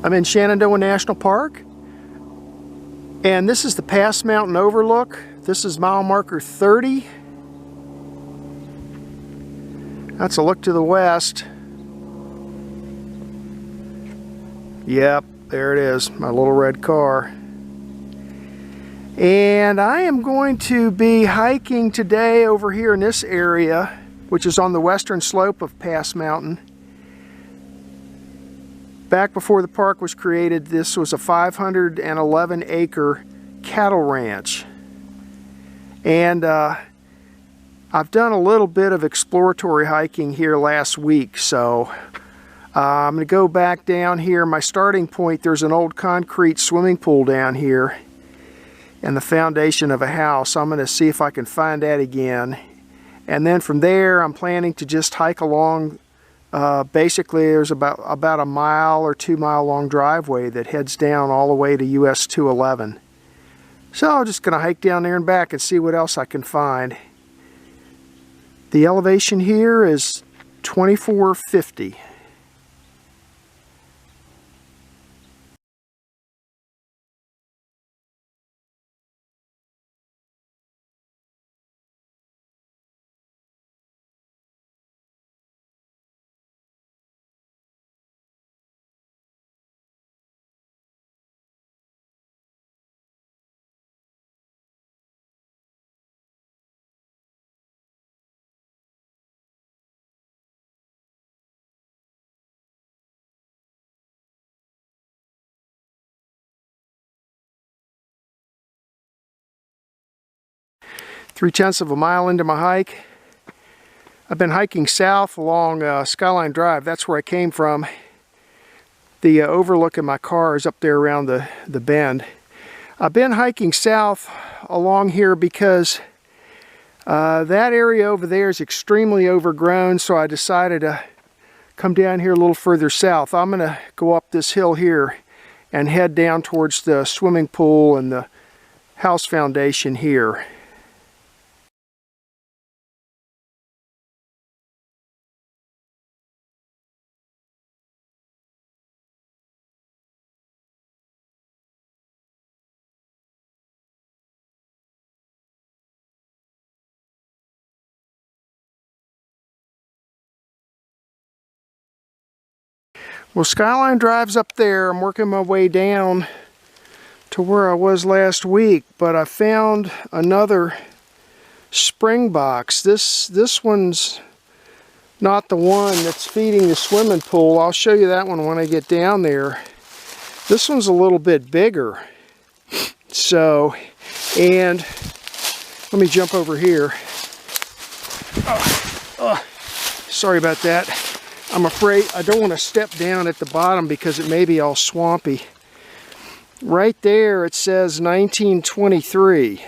I'm in Shenandoah National Park, and this is the Pass Mountain overlook. This is mile marker 30. That's a look to the west. Yep, there it is, my little red car. And I am going to be hiking today over here in this area, which is on the western slope of Pass Mountain. Back before the park was created, this was a 511 acre cattle ranch. And I've done a little bit of exploratory hiking here last week, so I'm going to go back down here. My starting point, there's an old concrete swimming pool down here and the foundation of a house. I'm going to see if I can find that again. And then from there, I'm planning to just hike along. Basically, there's about a mile or 2 mile long driveway that heads down all the way to US 211. So I'm just going to hike down there and back and see what else I can find. The elevation here is 2450. Three-tenths of a mile into my hike. I've been hiking south along Skyline Drive. That's where I came from. The overlook in my car is up there around the bend. I've been hiking south along here because that area over there is extremely overgrown, so I decided to come down here a little further south. I'm going to go up this hill here and head down towards the swimming pool and the house foundation here. Well, Skyline Drive's up there. I'm working my way down to where I was last week, but I found another spring box. This one's not the one that's feeding the swimming pool. I'll show you that one when I get down there. This one's a little bit bigger. So, and let me jump over here. Sorry about that. I'm afraid I don't want to step down at the bottom because it may be all swampy. Right there it says 1923.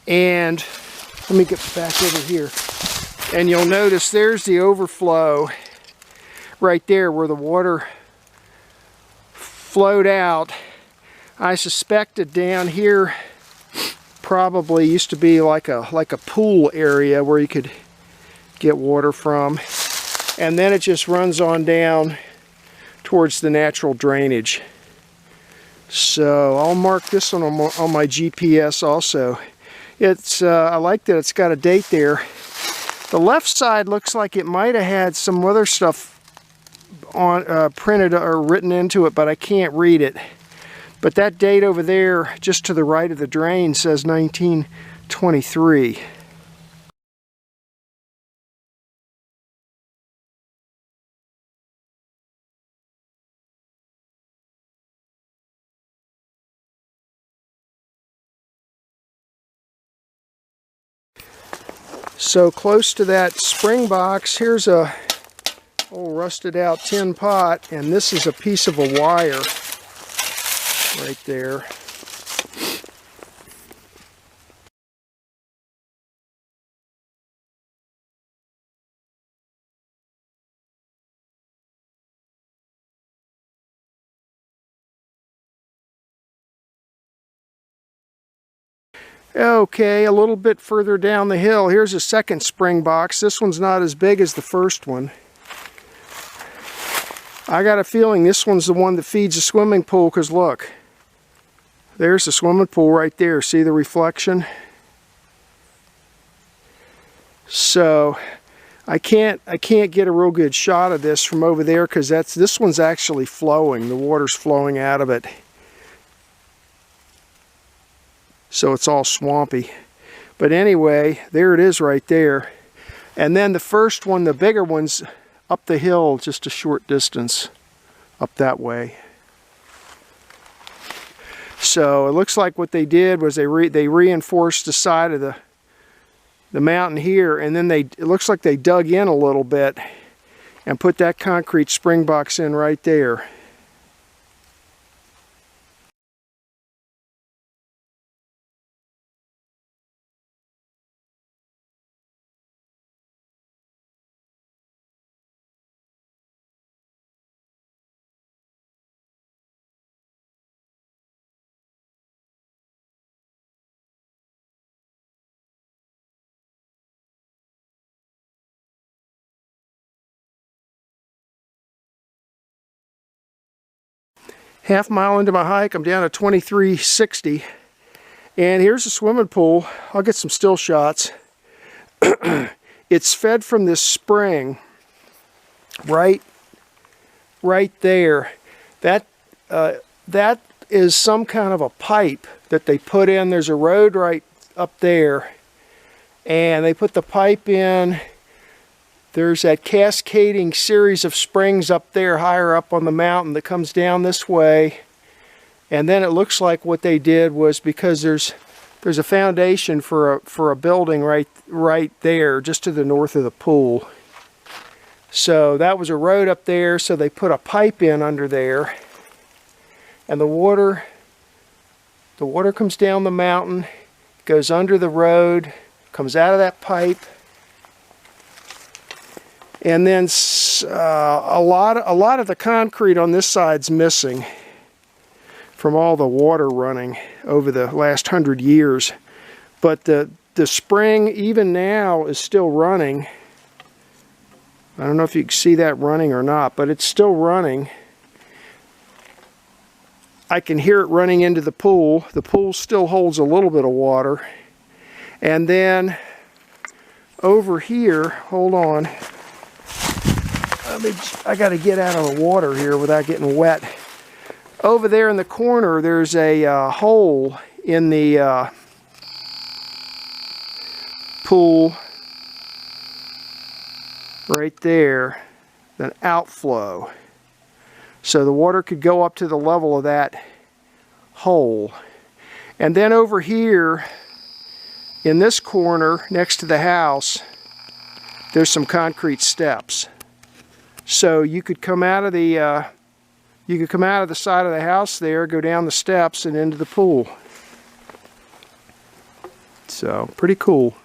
And let me get back over here. And you'll notice there's the overflow right there where the water flowed out. I suspected down here probably used to be like a pool area where you could get water from, and then it just runs on down towards the natural drainage. So I'll mark this one on my GPS also. It's I like that it's got a date there. The left side looks like it might have had some other stuff on printed or written into it, but I can't read it. But that date over there, just to the right of the drain, says 1923. So close to that spring box, here's a old rusted out tin pot, and this is a piece of a wire right there. Okay, a little bit further down the hill, here's a second spring box. This one's not as big as the first one. I got a feeling this one's the one that feeds the swimming pool, because look, there's the swimming pool right there. See the reflection? So I can't get a real good shot of this from over there, because this one's actually flowing. The water's flowing out of it. So it's all swampy. But anyway, there it is right there. And then the first one, the bigger one's up the hill just a short distance up that way. So it looks like what they did was they reinforced the side of the mountain here, and then it looks like they dug in a little bit and put that concrete spring box in right there. Half mile into my hike, I'm down at 2360, and here's the swimming pool. I'll get some still shots. It's fed from this spring right there. That is some kind of a pipe that they put in. There's a road right up there, and they put the pipe in. There's that cascading series of springs up there higher up on the mountain that comes down this way. And then it looks like what they did was, because there's a foundation for a building right there just to the north of the pool. So that was a road up there, so they put a pipe in under there. And the water comes down the mountain, goes under the road, comes out of that pipe. And then a lot of the concrete on this side's missing from all the water running over the last 100 years. But the spring, even now, is still running. I don't know if you can see that running or not, but it's still running. I can hear it running into the pool. The pool still holds a little bit of water. And then over here, hold on. I got to get out of the water here without getting wet. Over there in the corner, there's a hole in the pool right there, an outflow. So the water could go up to the level of that hole. And then over here, in this corner next to the house, there's some concrete steps. So you could come out of the side of the house there, go down the steps and into the pool. So pretty cool.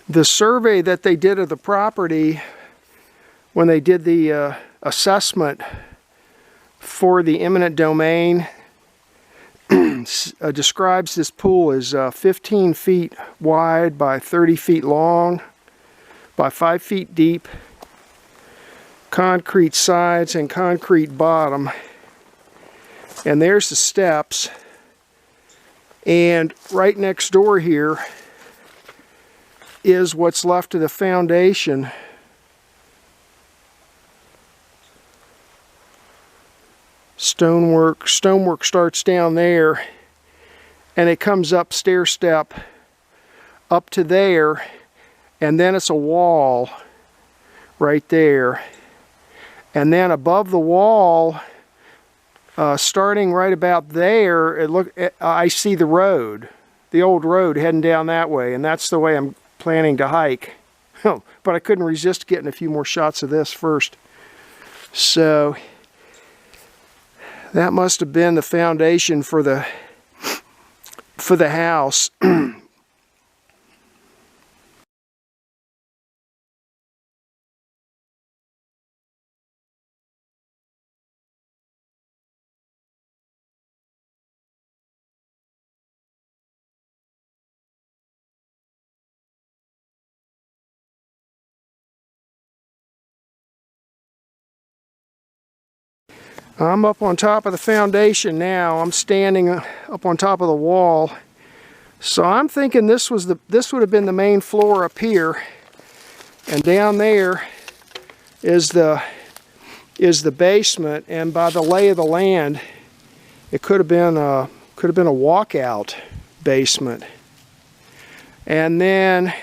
The survey that they did of the property when they did the assessment for the eminent domain describes this pool as 15 feet wide by 30 feet long by 5 feet deep, concrete sides and concrete bottom. And there's the steps. And right next door here is what's left of the foundation. Stonework starts down there, and it comes up stair step up to there, and then it's a wall right there. And then above the wall, starting right about there, I see the road, the old road heading down that way, and that's the way I'm planning to hike. But I couldn't resist getting a few more shots of this first. So that must have been the foundation for the house. I'm up on top of the foundation now. I'm standing up on top of the wall. So I'm thinking this would have been the main floor up here, and down there is the basement. And by the lay of the land, it could have been a walkout basement. And then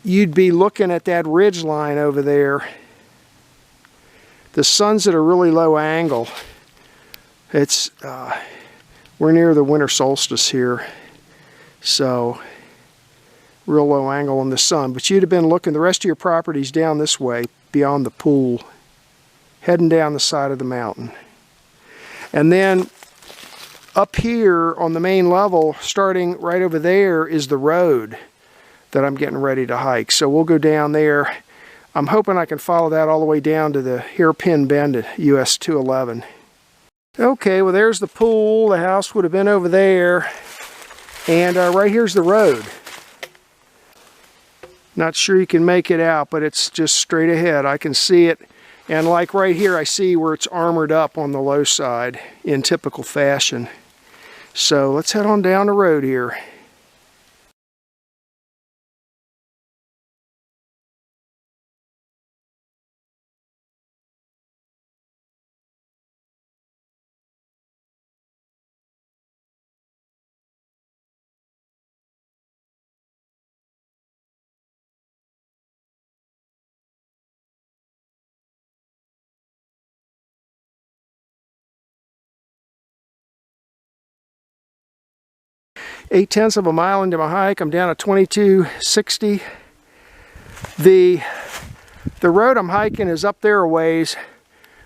you'd be looking at that ridge line over there. The sun's at a really low angle. It's we're near the winter solstice here, so real low angle on the sun. But you'd have been looking, the rest of your property's down this way, beyond the pool, heading down the side of the mountain. And then up here on the main level, starting right over there, is the road that I'm getting ready to hike. So we'll go down there. I'm hoping I can follow that all the way down to the hairpin bend at US 211. Okay, well there's the pool. The house would have been over there. And right here's the road. Not sure you can make it out, but it's just straight ahead. I can see it. And like right here, I see where it's armored up on the low side in typical fashion. So let's head on down the road here. Eight-tenths of a mile into my hike, I'm down at 2260. The road I'm hiking is up there a ways,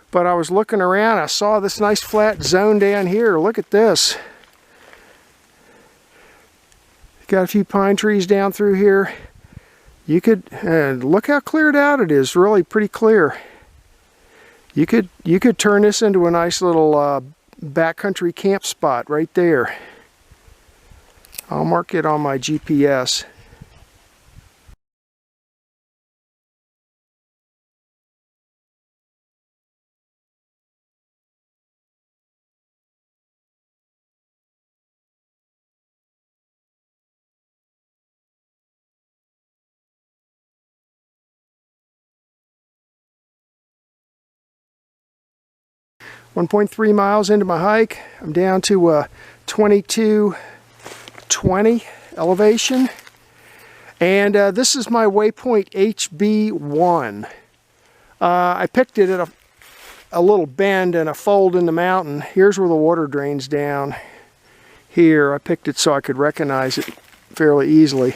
but I was looking around, I saw this nice flat zone down here. Look at this. Got a few pine trees down through here. You could look how cleared out it is. Really pretty clear. You could turn this into a nice little backcountry camp spot right there. I'll mark it on my GPS. .3 miles into my hike, I'm down to 2220 elevation, and this is my waypoint HB1. I picked it at a little bend and a fold in the mountain. Here's where the water drains down here. I picked it so I could recognize it fairly easily.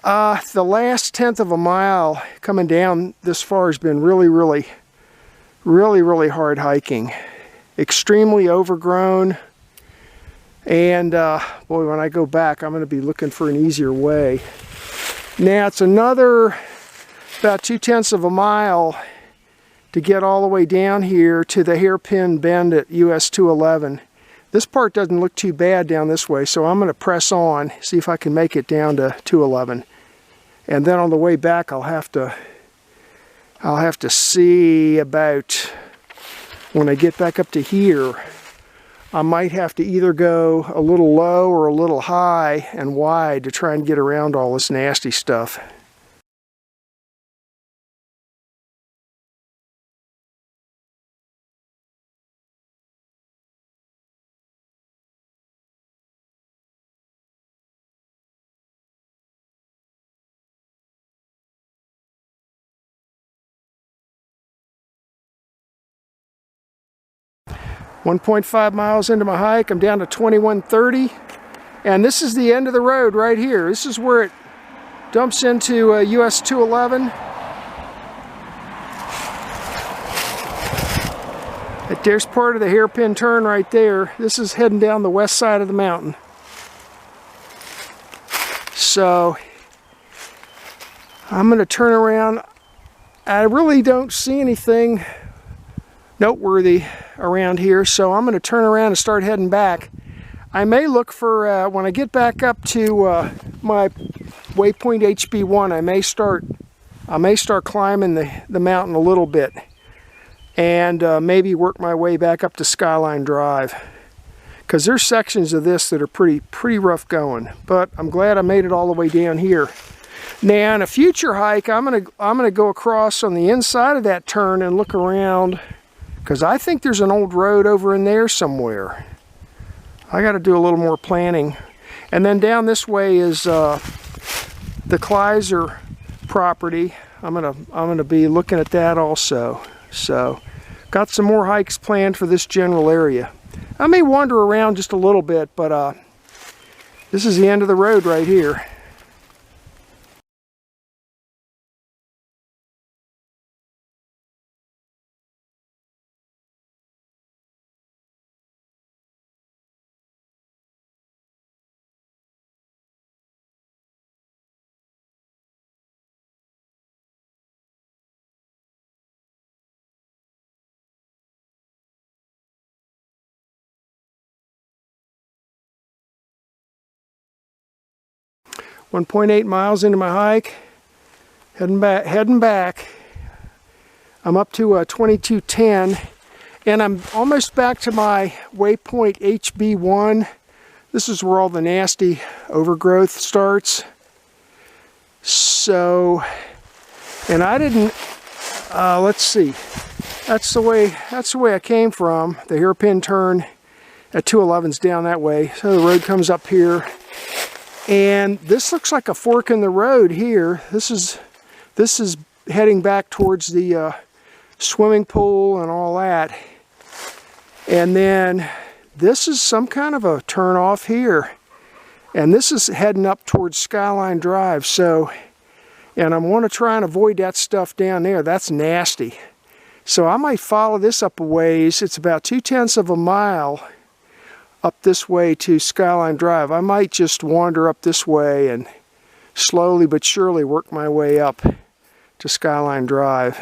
The last tenth of a mile coming down this far has been really hard hiking. Extremely overgrown. And boy, when I go back, I'm going to be looking for an easier way. Now it's another about 2/10 of a mile to get all the way down here to the hairpin bend at US 211. This part doesn't look too bad down this way, so I'm going to press on, see if I can make it down to 211. And then on the way back, I'll have to see about, when I get back up to here, I might have to either go a little low or a little high and wide to try and get around all this nasty stuff. .5 miles into my hike, I'm down to 2130, and this is the end of the road right here. This is where it dumps into US 211. There's part of the hairpin turn right there. This is heading down the west side of the mountain. So I'm going to turn around. I really don't see anything noteworthy around here, so I'm going to turn around and start heading back. I may look for, when I get back up to my waypoint HB1, I may start climbing the mountain a little bit. and maybe work my way back up to Skyline Drive, because there's sections of this that are pretty rough going. But I'm glad I made it all the way down here. Now, in a future hike, I'm gonna go across on the inside of that turn and look around, because I think there's an old road over in there somewhere. I got to do a little more planning. And then down this way is the Kleiser property. I'm gonna be looking at that also. So, got some more hikes planned for this general area. I may wander around just a little bit, but this is the end of the road right here. .8 miles into my hike, heading back. I'm up to 2210, and I'm almost back to my waypoint HB1. This is where all the nasty overgrowth starts. So, and I didn't. Let's see. That's the way I came from. The hairpin turn at 211's down that way. So the road comes up here. And this looks like a fork in the road here. This is heading back towards the swimming pool and all that. And then this is some kind of a turn off here. And this is heading up towards Skyline Drive. So, and I want to try and avoid that stuff down there. That's nasty. So I might follow this up a ways. It's about 2/10 of a mile up this way to Skyline Drive. I might just wander up this way and slowly but surely work my way up to Skyline Drive.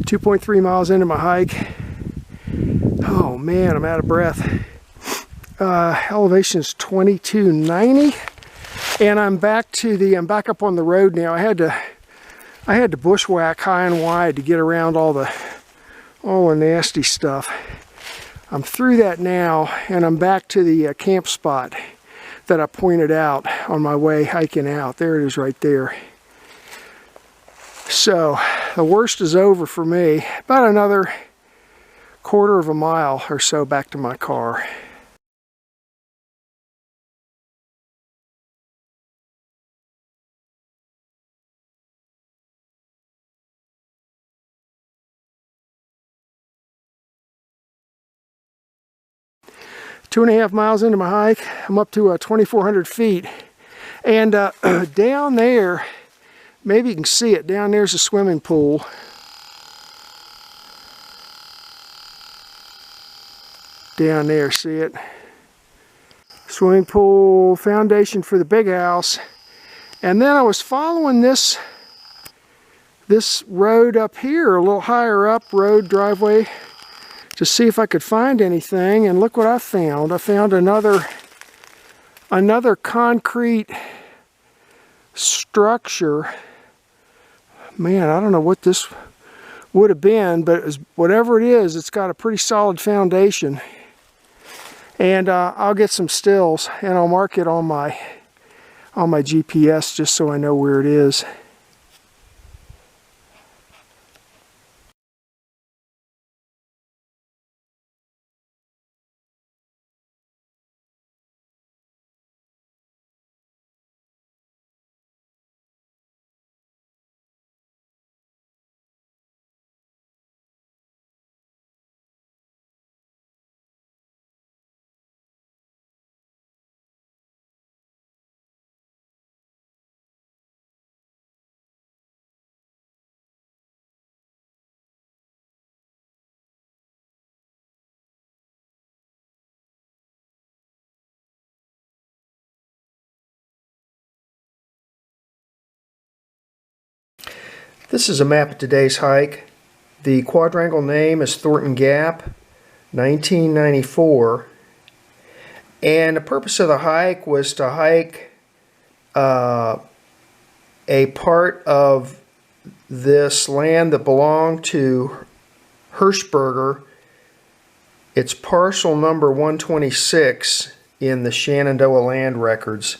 .3 miles into my hike. Oh man, I'm out of breath. Elevation is 2290, and I'm back up on the road now. I had to bushwhack high and wide to get around all the nasty stuff. I'm through that now, and I'm back to the camp spot that I pointed out on my way hiking out. There it is right there. So the worst is over for me. About another quarter of a mile or so back to my car. Two and a half miles into my hike, I'm up to 2,400 feet. And down there, maybe you can see it, down there's a swimming pool. Down there, see it? Swimming pool, foundation for the big house. And then I was following this road up here, a little higher up, road, driveway, to see if I could find anything, and look what I found. I found another concrete structure. Man, I don't know what this would have been, but whatever it is, it's got a pretty solid foundation. And I'll get some stills and I'll mark it on my GPS just so I know where it is. This is a map of today's hike. The quadrangle name is Thornton Gap, 1994. And the purpose of the hike was to hike a part of this land that belonged to Hershberger. It's parcel number 126 in the Shenandoah land records.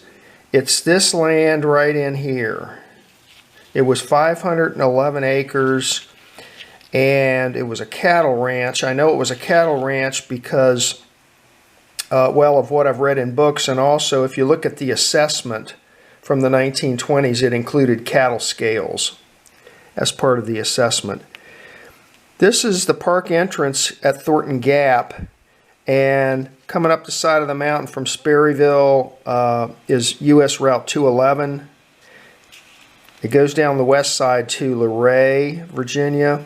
It's this land right in here. It was 511 acres, and it was a cattle ranch. I know it was a cattle ranch because, well, of what I've read in books, and also if you look at the assessment from the 1920s, it included cattle scales as part of the assessment. This is the park entrance at Thornton Gap, and coming up the side of the mountain from Sperryville is US Route 211. It goes down the west side to Luray, Virginia.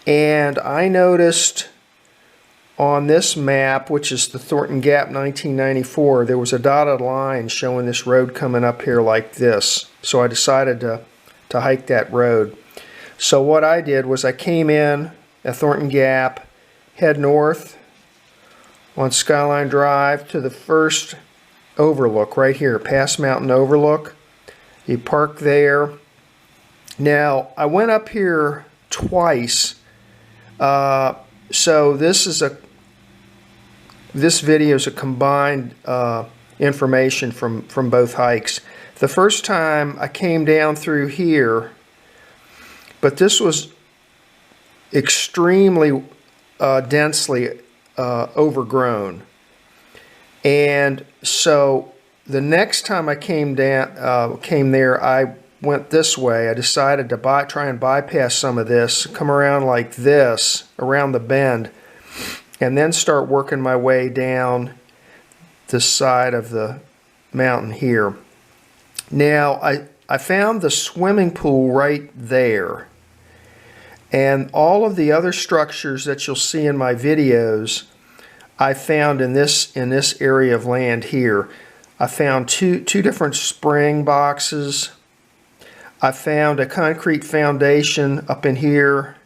And I noticed on this map, which is the Thornton Gap 1994, there was a dotted line showing this road coming up here like this. So I decided to hike that road. So what I did was I came in at Thornton Gap, head north on Skyline Drive to the first overlook right here, Pass Mountain Overlook. You park there. Now, I went up here twice, so this video is a combined information from both hikes. The first time I came down through here, but this was extremely densely overgrown, and so the next time I came there, I went this way. I decided to try and bypass some of this, come around like this, around the bend, and then start working my way down the side of the mountain here. Now, I found the swimming pool right there, and all of the other structures that you'll see in my videos, I found in this area of land here. I found two different spring boxes. I found a concrete foundation up in here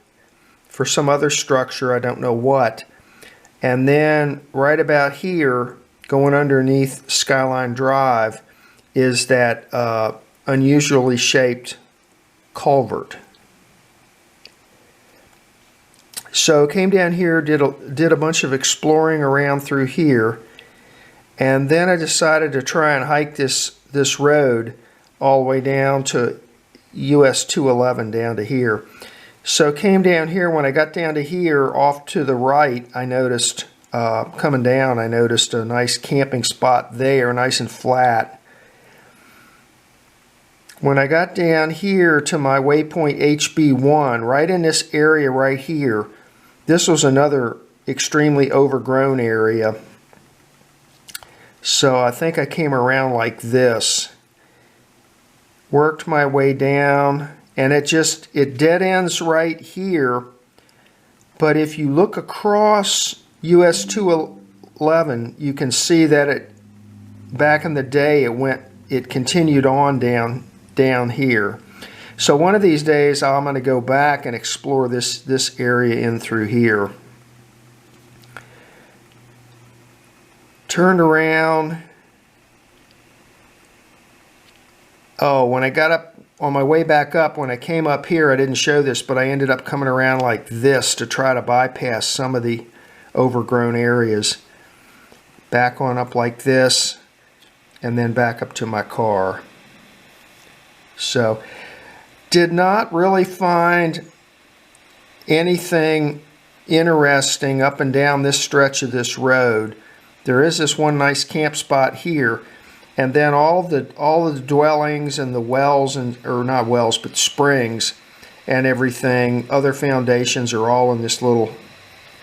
for some other structure, I don't know what. And then right about here, going underneath Skyline Drive, is that unusually shaped culvert. So came down here, did a bunch of exploring around through here. And then I decided to try and hike this road all the way down to US 211 down to here. So came down here. When I got down to here, off to the right, I noticed, coming down, I noticed a nice camping spot there, nice and flat. When I got down here to my waypoint HB1, right in this area right here, this was another extremely overgrown area. So I think I came around like this, worked my way down, and it dead ends right here. But if you look across US 211, you can see that back in the day it continued on down here. So one of these days I'm going to go back and explore this area in through here. Turned around. Oh, when I got up, on my way back up, when I came up here, I didn't show this, but I ended up coming around like this to try to bypass some of the overgrown areas. Back on up like this, and then back up to my car. So, did not really find anything interesting up and down this stretch of this road. There is this one nice camp spot here, and then all of the dwellings and the wells, or not wells, but springs and everything, other foundations are all in this little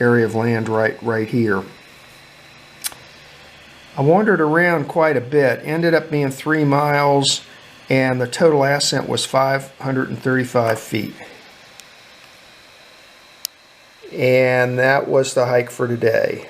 area of land right here. I wandered around quite a bit, ended up being 3 miles, and the total ascent was 535 feet. And that was the hike for today.